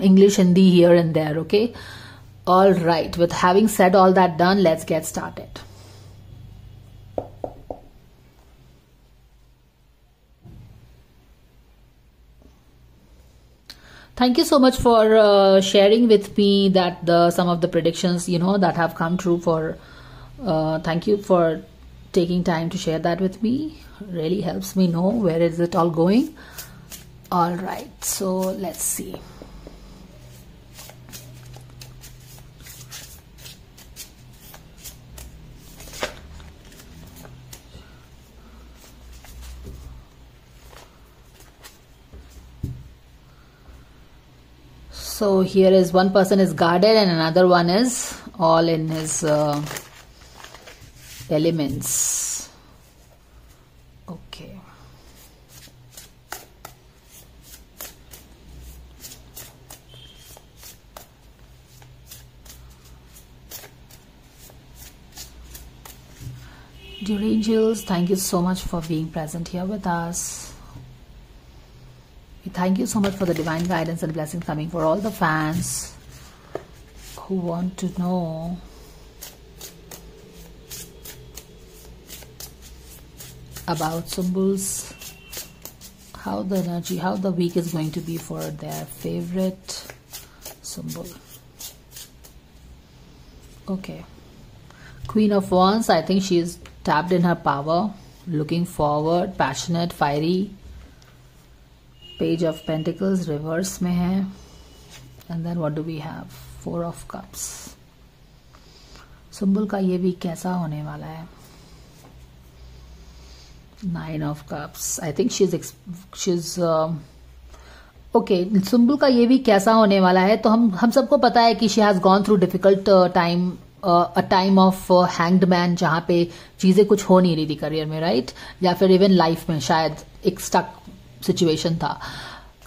English, Hindi here and there, okay? All right, with having said all that done, let's get started. Thank you so much for sharing with me that some of the predictions, that have come true for, thank you for taking time to share that with me. Really helps me know where is it all going. All right, so let's see. So here is one person is guarded and another one is all in his elements. Okay. Dear angels, thank you so much for being present here with us. Thank you so much for the divine guidance and blessings coming for all the fans who want to know about Sumbul's, how the energy, how the week is going to be for their favorite Sumbul. Okay. Queen of Wands, I think she is tapped in her power, looking forward, passionate, fiery. Page of Pentacles reverse में है, and then what do we have? 4 of Cups. Sumbul का ये week कैसा होने वाला है? 9 of Cups. I think she's okay. Sumbul का ये वीक कैसा होने वाला है? तो हम सबको पता है कि she has gone through difficult time, a time of hanged man, जहाँ पे चीजें कुछ हो नहीं रही थी करियर में, राइट? या फिर इवन लाइफ में शायद एक स्टक सिचुएशन था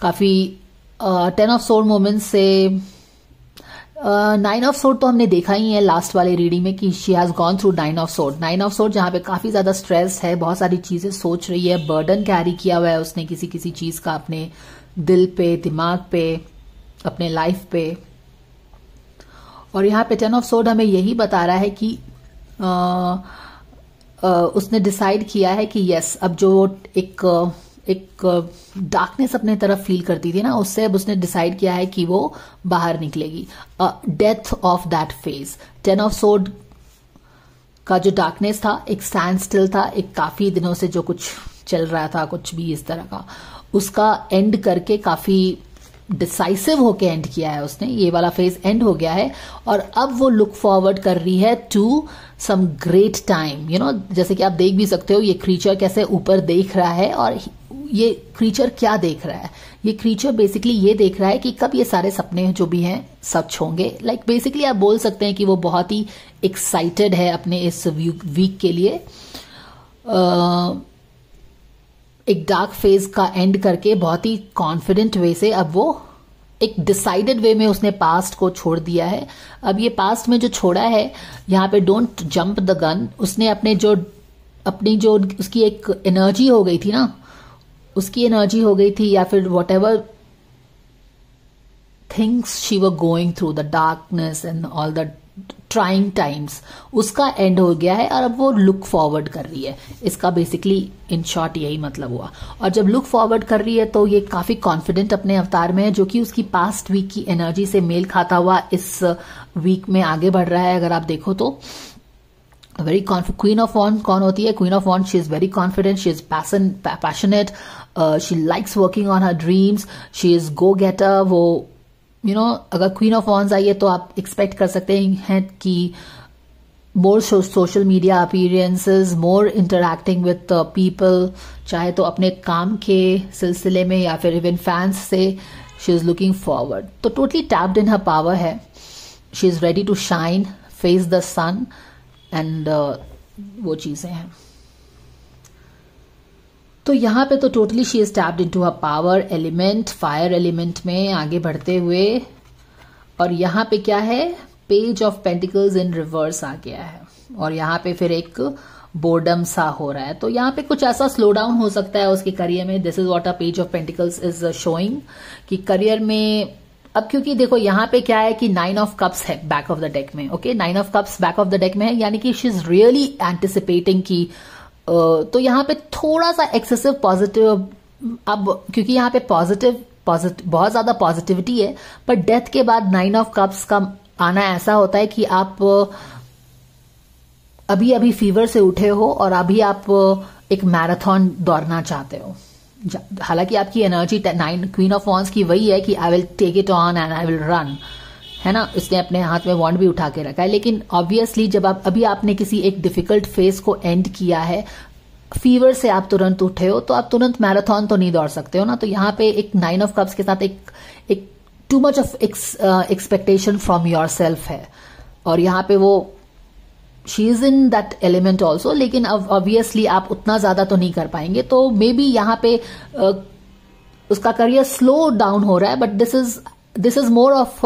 काफी। 10 ऑफ सोर्ड मोमेंट्स से 9 ऑफ सोर्ड तो हमने देखा ही है लास्ट वाले रीडिंग में कि she has gone through 9 of sword. 9 of sword जहां पे काफी ज्यादा स्ट्रेस है, बहुत सारी चीजें सोच रही है, बर्डन कैरी किया हुआ है उसने किसी चीज का अपने दिल पे, दिमाग पे, अपने लाइफ पे। और यहाँ पे 10 ऑफ सोर्ड हमें यही बता रहा है कि उसने डिसाइड किया है कि यस, अब जो एक डार्कनेस अपने तरफ फील करती थी ना, उससे अब उसने डिसाइड किया है कि वो बाहर निकलेगी। Death of that phase. 10 of sword का जो डार्कनेस था, एक स्टैंड स्टिल था, एक काफी दिनों से जो कुछ चल रहा था, कुछ भी इस तरह का, उसका एंड करके काफी डिसाइसिव होके एंड किया है उसने। ये वाला फेज एंड हो गया है और अब वो लुक फॉरवर्ड कर रही है टू सम ग्रेट टाइम। जैसे कि आप देख भी सकते हो ये क्रीचर कैसे ऊपर देख रहा है, और ये क्रीचर क्या देख रहा है? ये क्रीचर बेसिकली ये देख रहा है कि कब ये सारे सपने जो भी हैं सच होंगे। लाइक बेसिकली आप बोल सकते हैं कि वो बहुत ही एक्साइटेड है अपने इस वीक के लिए। एक डार्क फेज का एंड करके बहुत ही कॉन्फिडेंट वे से अब वो एक डिसाइडेड वे में उसने पास्ट को छोड़ दिया है। अब ये पास्ट में जो छोड़ा है, यहाँ पे डोंट जंप द गन। उसने अपनी जो उसकी एक एनर्जी हो गई थी ना, उसकी एनर्जी हो गई थी, या फिर what ever things she were going through, the darkness and all the trying times, उसका एंड हो गया है और अब वो लुक फॉरवर्ड कर रही है। इसका बेसिकली इन शॉर्ट यही मतलब हुआ। और जब लुक फॉरवर्ड कर रही है तो ये काफी कॉन्फिडेंट अपने अवतार में है, जो कि उसकी पास्ट वीक की एनर्जी से मेल खाता हुआ इस वीक में आगे बढ़ रहा है। अगर आप देखो तो very confident. Queen of wand कौन होती है? Queen of wand, she is very confident, she is passionate, she likes working on her dreams, she is go getter. वो अगर क्वीन ऑफ वॉन्ड्स आई है तो आप एक्सपेक्ट कर सकते हैं कि more social media appearances, more interacting with people, चाहे तो अपने काम के सिलसिले में या फिर इवन फैंस से। शी इज लुकिंग फॉरवर्ड, तो totally tapped in her power है। She is ready to shine, face the sun and वो चीजें हैं। तो यहाँ पे तो totally she is tapped into her power element, fire element में आगे बढ़ते हुए। और यहाँ पे क्या है? Page of pentacles in reverse आ गया है और यहाँ पे फिर एक बोर्डम सा हो रहा है। तो यहाँ पे कुछ ऐसा स्लो डाउन हो सकता है उसके करियर में। This is what a page of pentacles is showing कि करियर में अब क्योंकि देखो यहाँ पे क्या है कि 9 ऑफ कप्स है बैक ऑफ द डेक में, okay 9 of cups back of the deck में है, यानी कि शी इज रियली एंटिसिपेटिंग की तो यहाँ पे थोड़ा सा एक्सेसिव पॉजिटिव, अब क्योंकि यहाँ पे पॉजिटिव बहुत ज्यादा पॉजिटिविटी है, पर डेथ के बाद 9 ऑफ कप्स का आना ऐसा होता है कि आप अभी अभी फीवर से उठे हो और अभी आप एक मैराथन दौड़ना चाहते हो। हालांकि आपकी एनर्जी 9 क्वीन ऑफ वॉन्ड्स की वही है कि I will take it on and I will run, है ना, इसने अपने हाथ में वॉन्ड भी उठा के रखा है। लेकिन ऑब्वियसली जब आप अभी आपने किसी एक डिफिकल्ट फेज को एंड किया है, फीवर से आप तुरंत उठे हो, तो आप तुरंत मैराथन तो नहीं दौड़ सकते हो ना। तो यहाँ पे एक 9 ऑफ कप्स के साथ एक too much of expectation from your self है, और यहाँ पे वो she is in that element also, लेकिन अब ऑब्वियसली आप उतना ज्यादा तो नहीं कर पाएंगे। तो मे बी यहाँ पे उसका करियर स्लो डाउन हो रहा है, but this is more of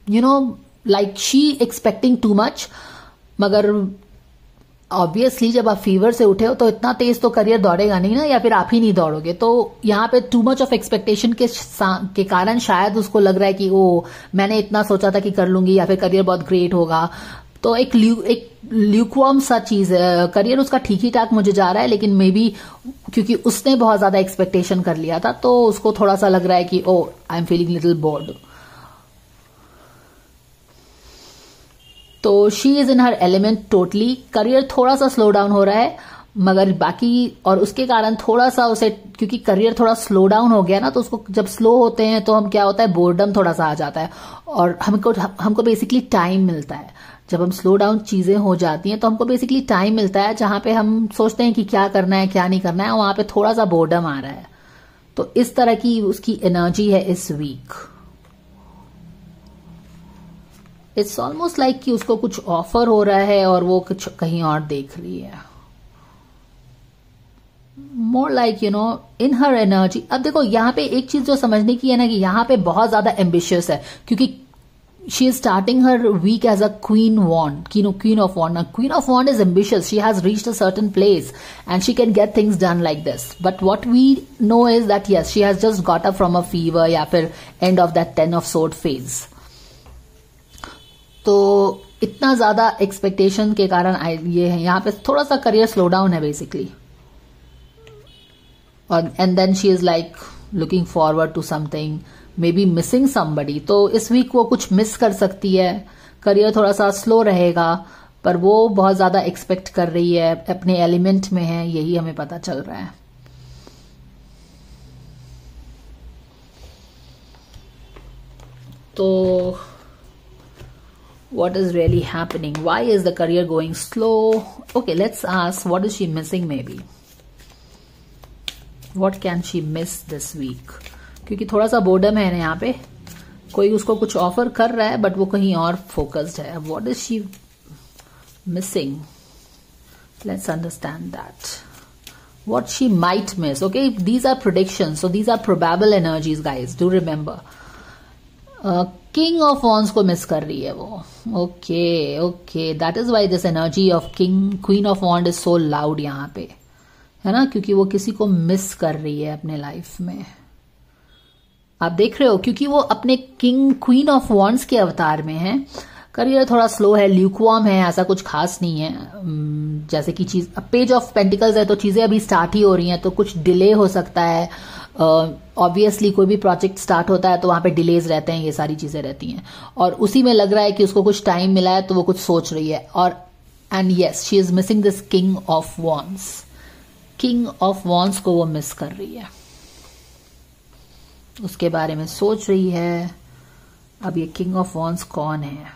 you know like she expecting too much. मगर ऑब्वियसली जब आप फीवर से उठे हो तो इतना तेज तो करियर दौड़ेगा नहीं ना, या फिर आप ही नहीं दौड़ोगे। तो यहाँ पे टू मच ऑफ एक्सपेक्टेशन के कारण शायद उसको लग रहा है कि ओ मैंने इतना सोचा था कि कर लूंगी, या फिर करियर बहुत ग्रेट होगा। तो एक ल्यूकवार्म सा चीज है, करियर उसका ठीक ही ठाक मुझे जा रहा है, लेकिन मे बी क्योंकि उसने बहुत ज्यादा एक्सपेक्टेशन कर लिया था, तो उसको थोड़ा सा लग रहा है कि oh I am feeling little bored. तो she is in her element totally. Career थोड़ा सा स्लो डाउन हो रहा है, मगर बाकी और उसके कारण थोड़ा सा उसे, क्योंकि करियर थोड़ा स्लो डाउन हो गया ना, तो उसको जब स्लो होते हैं तो हम क्या होता है, बोर्डम थोड़ा सा आ जाता है, और हमको बेसिकली टाइम मिलता है। जब हम स्लो डाउन चीजें हो जाती हैं तो हमको बेसिकली टाइम मिलता है, जहां पे हम सोचते हैं कि क्या करना है क्या नहीं करना है, वहां पे थोड़ा सा बोर्डम आ रहा है। तो इस तरह की उसकी एनर्जी है इस वीक। इट्स ऑलमोस्ट लाइक कि उसको कुछ ऑफर हो रहा है और वो कुछ कहीं और देख रही है। More like you know in her energy. अब देखो यहाँ पे एक चीज जो समझने की है ना, कि यहाँ पे बहुत ज्यादा एम्बिशियस है, क्योंकि she is starting her week as a queen wand, queen of wand. Now, queen of wand is ambitious. She has reached a certain place and she can get things done like this. But what we know is that yes, she has just got up from a fever या फिर end of that 10 of sword phase. तो इतना ज्यादा expectation के कारण ये है, यहाँ पे थोड़ा सा करियर स्लो डाउन है बेसिकली। और and then she is like looking forward to something, maybe missing somebody. तो इस वीक वो कुछ मिस कर सकती है, करियर थोड़ा सा स्लो रहेगा, पर वो बहुत ज्यादा एक्सपेक्ट कर रही है, अपने एलिमेंट में है, यही हमें पता चल रहा है। तो what is really happening? Why is the career going slow? Okay, let's ask what is she missing maybe? What can she miss this week? क्योंकि थोड़ा सा बोर्डम है ना यहाँ पे, कोई उसको कुछ ऑफर कर रहा है बट वो कहीं और फोकस्ड है। अब what is she missing? Let's understand that what she might miss. Okay, these are predictions, so these are probable energies guys, do remember. King of wands को मिस कर रही है वो। Okay, that is why this energy of queen of wand is so loud यहाँ पे, है ना, क्योंकि वो किसी को मिस कर रही है अपने लाइफ में। आप देख रहे हो, क्योंकि वो अपने क्वीन ऑफ वॉन्ड्स के अवतार में है। करियर थोड़ा स्लो है, ल्यूकवार्म है, ऐसा कुछ खास नहीं है। जैसे कि चीज पेज ऑफ पेंटिकल्स है, तो चीजें अभी स्टार्ट ही हो रही हैं, तो कुछ डिले हो सकता है। ऑब्वियसली कोई भी प्रोजेक्ट स्टार्ट होता है तो वहां पे डिलेज रहते हैं, ये सारी चीजें रहती हैं, और उसी में लग रहा है कि उसको कुछ टाइम मिला है तो वो कुछ सोच रही है। और and yes, she is missing this king of wands. King of wands को वो मिस कर रही है, उसके बारे में सोच रही है। अब ये किंग ऑफ वॉन्ड्स कौन है?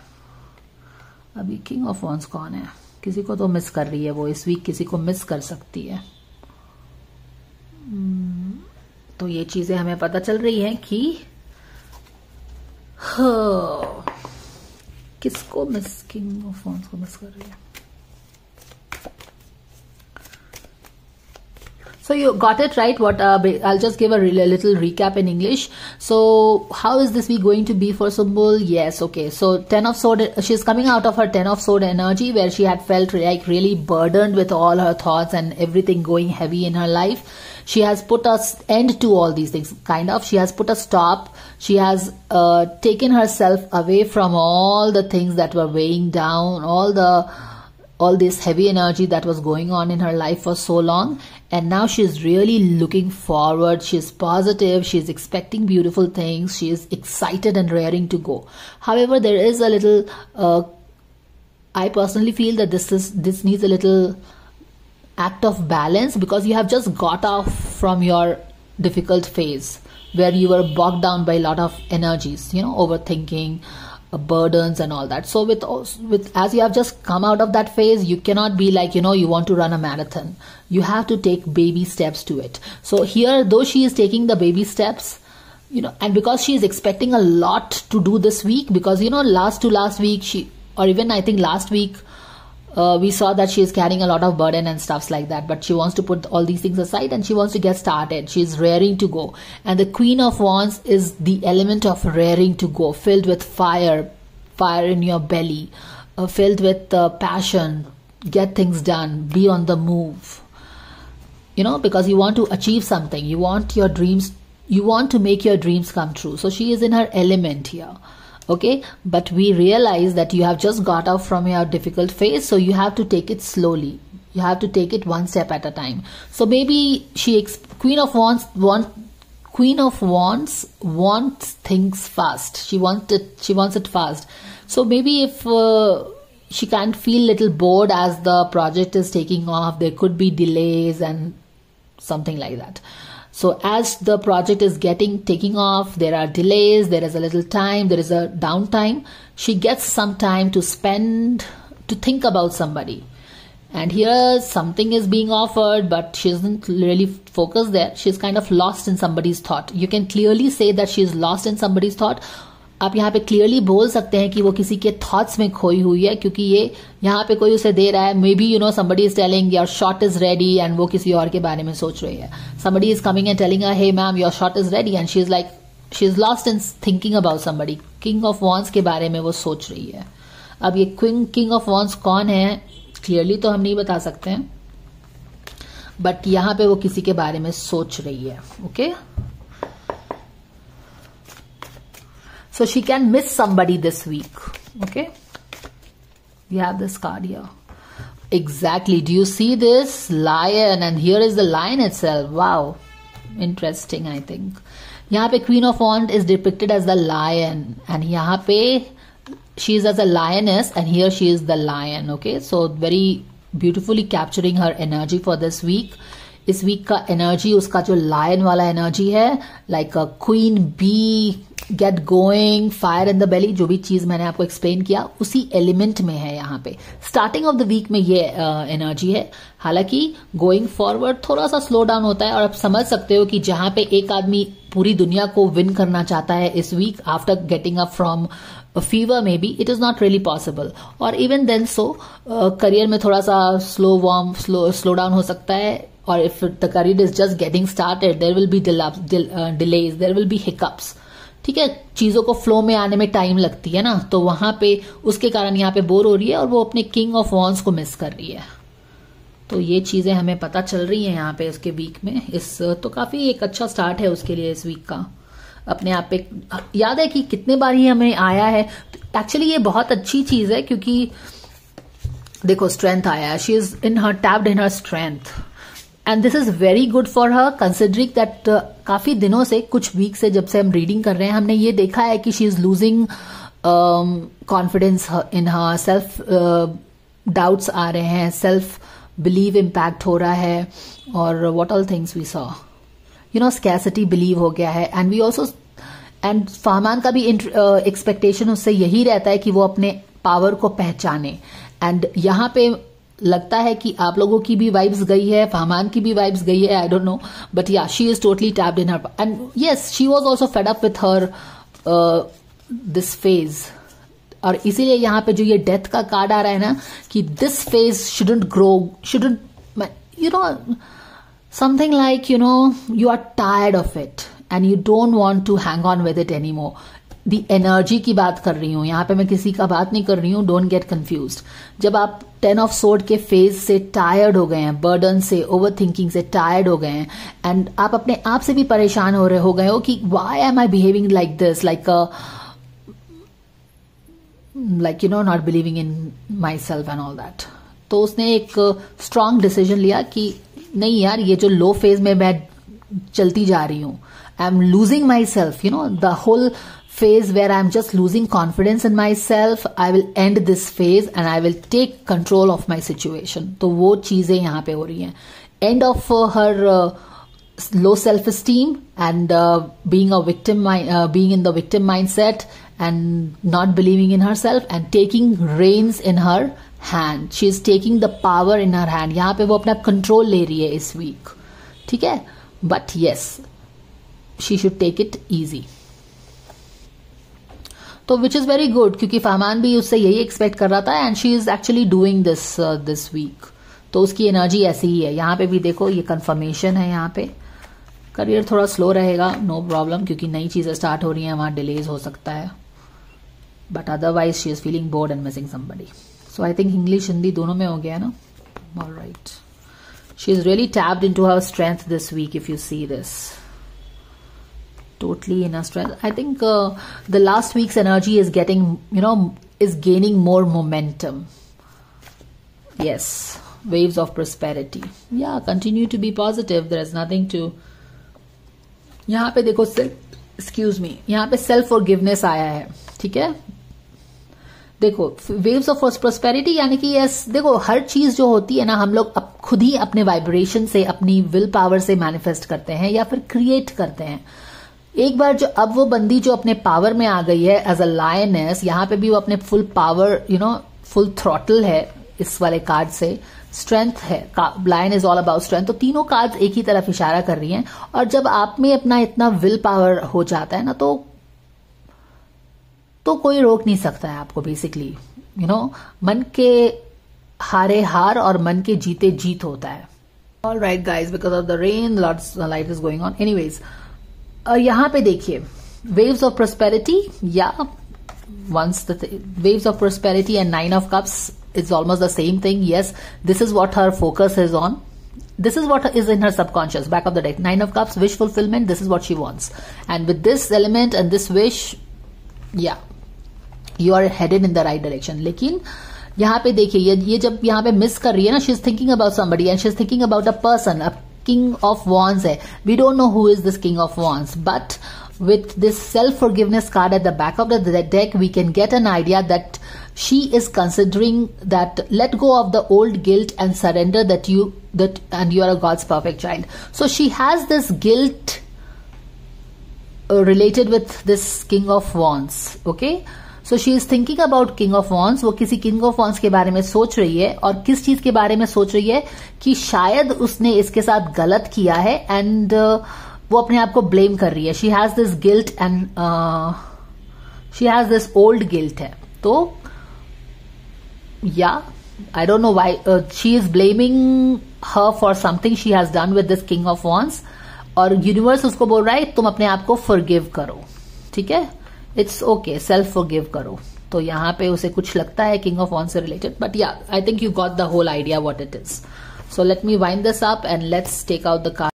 अभी किंग ऑफ वॉन्ड्स कौन है? किसी को तो मिस कर रही है वो, इस वीक किसी को मिस कर सकती है। तो ये चीजें हमें पता चल रही हैं कि किसको मिस, किंग ऑफ वॉन्ड्स को मिस कर रही है। So you got it right. What I'll just give a little recap in English. So how is this week going to be for Sumbul? Yes, okay. So 10 of Sword, she's coming out of her 10 of Sword energy where she had felt like really burdened with all her thoughts and everything going heavy in her life. She has put an end to all these things, kind of. She has put a stop. She has taken herself away from all the things that were weighing down, all this heavy energy that was going on in her life for so long. And now she's really looking forward. She's positive. She's expecting beautiful things. She is excited and raring to go. However, there is a little, I personally feel that this needs a little act of balance, because you have just got off from your difficult phase where you were bogged down by a lot of energies, overthinking, burdens and all that. So with as you have just come out of that phase, you cannot be like, you want to run a marathon. You have to take baby steps to it. So here, though she is taking the baby steps, and because she is expecting a lot to do this week, because last week last week we saw that she is carrying a lot of burden and stuffs like that, but she wants to put all these things aside and she wants to get started. She's raring to go, and the Queen of Wands is the element of raring to go, filled with fire in your belly, filled with passion, get things done, be on the move, because you want to achieve something, you want to make your dreams come true. So she is in her element here. Okay, but we realize that you have just got out from your difficult phase, so you have to take it slowly. You have to take it one step at a time. So maybe Queen of Wands wants things fast. She wants it fast. So maybe if she can't feel little bored as the project is taking off, there could be delays and something like that. So as the project is taking off, there are delays, there is a little time, there is a downtime. She gets some time to spend, to think about somebody. And here something is being offered, but she isn't really focused there. She's kind of lost in somebody's thought. You can clearly say that she is lost in somebody's thought. आप यहाँ पे clearly बोल सकते हैं कि वो किसी के थॉट्स में खोई हुई है, क्योंकि ये यहाँ पे कोई उसे दे रहा है. May be somebody is telling your shot is ready, and वो किसी और के बारे में सोच रही है. Somebody is coming and telling her, hey ma'am, your shot is ready, and she's lost in thinking about somebody. King of Wands के बारे में वो सोच रही है. अब ये King of Wands कौन है क्लियरली तो हम नहीं बता सकते हैं, बट यहाँ पे वो किसी के बारे में सोच रही है. Okay, so she can miss somebody this week. Okay, we have this card here. Exactly. Do you see this lion? And here is the lion itself. Wow, interesting. I think यहाँ पे Queen of Wands is depicted as the lion, and यहाँ पे she is as a lioness, and here she is the lion. Okay, so very beautifully capturing her energy for this week. इस week का energy उसका जो lion वाला energy है, like a queen bee, get going, fire in the belly, जो भी चीज मैंने आपको एक्सप्लेन किया उसी एलिमेंट में है. यहाँ पे स्टार्टिंग ऑफ द वीक में ये एनर्जी है. हालांकि गोइंग फॉरवर्ड थोड़ा सा स्लो डाउन होता है, और आप समझ सकते हो कि जहां पे एक आदमी पूरी दुनिया को विन करना चाहता है इस week after getting up from fever, maybe it is not really possible. और इवन देन सो करियर में थोड़ा सा स्लो डाउन हो सकता है. Or if the career is just getting started, there will be delays, there will be hiccups. ठीक है, चीजों को फ्लो में आने में टाइम लगती है ना, तो वहां पे उसके कारण यहाँ पे बोर हो रही है और वो अपने किंग ऑफ वॉन्ड्स को मिस कर रही है. तो ये चीजें हमें पता चल रही हैं यहाँ पे उसके वीक में. तो काफी एक अच्छा स्टार्ट है उसके लिए इस वीक का. अपने आप पे याद है कि कितने बार ही हमें आया है. एक्चुअली ये बहुत अच्छी चीज है, क्योंकि देखो स्ट्रेंथ आया है. She is tapped in her strength, and this is very good for her, considering that काफी दिनों से, कुछ वीक से जब से हम रीडिंग कर रहे हैं, हमने ये देखा है कि she is losing confidence in her, self doubts आ रहे हैं, सेल्फ बिलीव इम्पैक्ट हो रहा है, और what all things we saw, scarcity believe हो गया है. And we also, and Fahman का भी एक्सपेक्टेशन उससे यही रहता है कि वो अपने पावर को पहचाने. एंड यहाँ पे लगता है कि आप लोगों की भी वाइब्स गई है, फहमान की भी वाइब्स गई है, आई डोंट नो, बट या she is totally tapped in her. And yes, she was also fed up with her this phase. और इसीलिए यहाँ पे जो ये डेथ का कार्ड आ रहा है ना, कि this phase shouldn't grow, shouldn't, Something like, you are tired of it and you don't want to hang on with it anymore. The energy की बात कर रही हूं, यहां पे मैं किसी का बात नहीं कर रही हूं, डोंट गेट कंफ्यूज्ड. जब आप 10 ऑफ सोर्ड के फेज से टायर्ड हो गए हैं, बर्डन से, ओवर थिंकिंग से टायर्ड हो गए हैं, एंड आप अपने आप से भी परेशान हो गए हो कि why am I behaving like this, like not believing in my self and all that. तो उसने एक स्ट्रांग डिसीजन लिया कि नहीं यार, ये जो लो फेज में मैं चलती जा रही हूं, I am losing myself, the whole phase where I'm just losing confidence in myself, I will end this phase and I will take control of my situation. तो वो चीजें यहाँ पे हो रही हैं. End of her low self-esteem and being in the victim mindset and not believing in herself and taking reins in her hand. She is taking the power in her hand. यहाँ पे वो अपना control ले रही है इस week. ठीक है? But yes, she should take it easy. तो विच इज वेरी गुड, क्योंकि फहमान भी उससे यही एक्सपेक्ट कर रहा था and she is actually doing this week. तो उसकी एनर्जी ऐसी ही है. यहाँ पे भी देखो, ये कंफर्मेशन है. यहाँ पे करियर थोड़ा स्लो रहेगा, नो प्रॉब्लम, क्योंकि नई चीजें स्टार्ट हो रही हैं, वहां डिलेज हो सकता है. But otherwise she is feeling bored and missing somebody. So I think English Hindi दोनों में हो गया ना. Alright, she is really tapped into her strength this week. If you see this, totally inner strength. I think the last week's energy is gaining more momentum. Yes, waves of prosperity. Yeah, continue to be positive. There is nothing to. यहाँ पे देखो, excuse me, यहाँ पे self forgiveness आया है. ठीक है, देखो waves of prosperity यानी कि यस, देखो हर चीज जो होती है ना, हम लोग खुद ही अपने वाइब्रेशन से, अपनी विल पावर से मैनिफेस्ट करते हैं या फिर क्रिएट करते हैं. एक बार जो अब वो बंदी जो अपने पावर में आ गई है एज अ लायनेस, यहाँ पे भी वो अपने फुल पावर, फुल थ्रॉटल है इस वाले कार्ड से. स्ट्रेंथ है, lion is all about strength. तो तीनों कार्ड्स एक ही तरफ इशारा कर रही हैं. और जब आप में अपना इतना विल पावर हो जाता है ना, तो कोई रोक नहीं सकता है आपको. बेसिकली मन के हारे हार और मन के जीते जीत होता है. All right guys, because of the rain lots light is going on. Anyways, यहां पे देखिए, waves of prosperity, yeah, once the waves of prosperity and 9 of cups is almost the same thing. Yes, this is what her focus is on. This is what is in her subconscious, back of the deck. 9 of cups, wish fulfillment, this is what she wants. And with this element and this wish, yeah, you are headed in the right direction. लेकिन यहाँ पे देखिए, ये जब यहाँ पे miss कर रही है ना, she is thinking about somebody and she is thinking about a person, a King of Wands है. We don't know who is this King of Wands, but with this self-forgiveness card at the back of the deck, we can get an idea that she is considering that let go of the old guilt and surrender and you are a God's perfect child. So she has this guilt related with this King of Wands. Okay, so she is thinking about King of Wands. वो किसी King of Wands के बारे में सोच रही है. और किस चीज के बारे में सोच रही है कि शायद उसने इसके साथ गलत किया है एंड वो अपने आप को ब्लेम कर रही है. She has this guilt and she has this old guilt है. तो या I don't know why she is blaming her for something she has done with this king of wands. और यूनिवर्स उसको बोल रहा है तुम अपने आप को फॉरगिव करो. ठीक है, इट्स ओके, सेल्फ फॉरगिव करो. तो यहाँ पे उसे कुछ लगता है किंग ऑफ वॉन्ड्स से related. But yeah, I think you got the whole idea what it is. So let me wind this up and let's take out the card.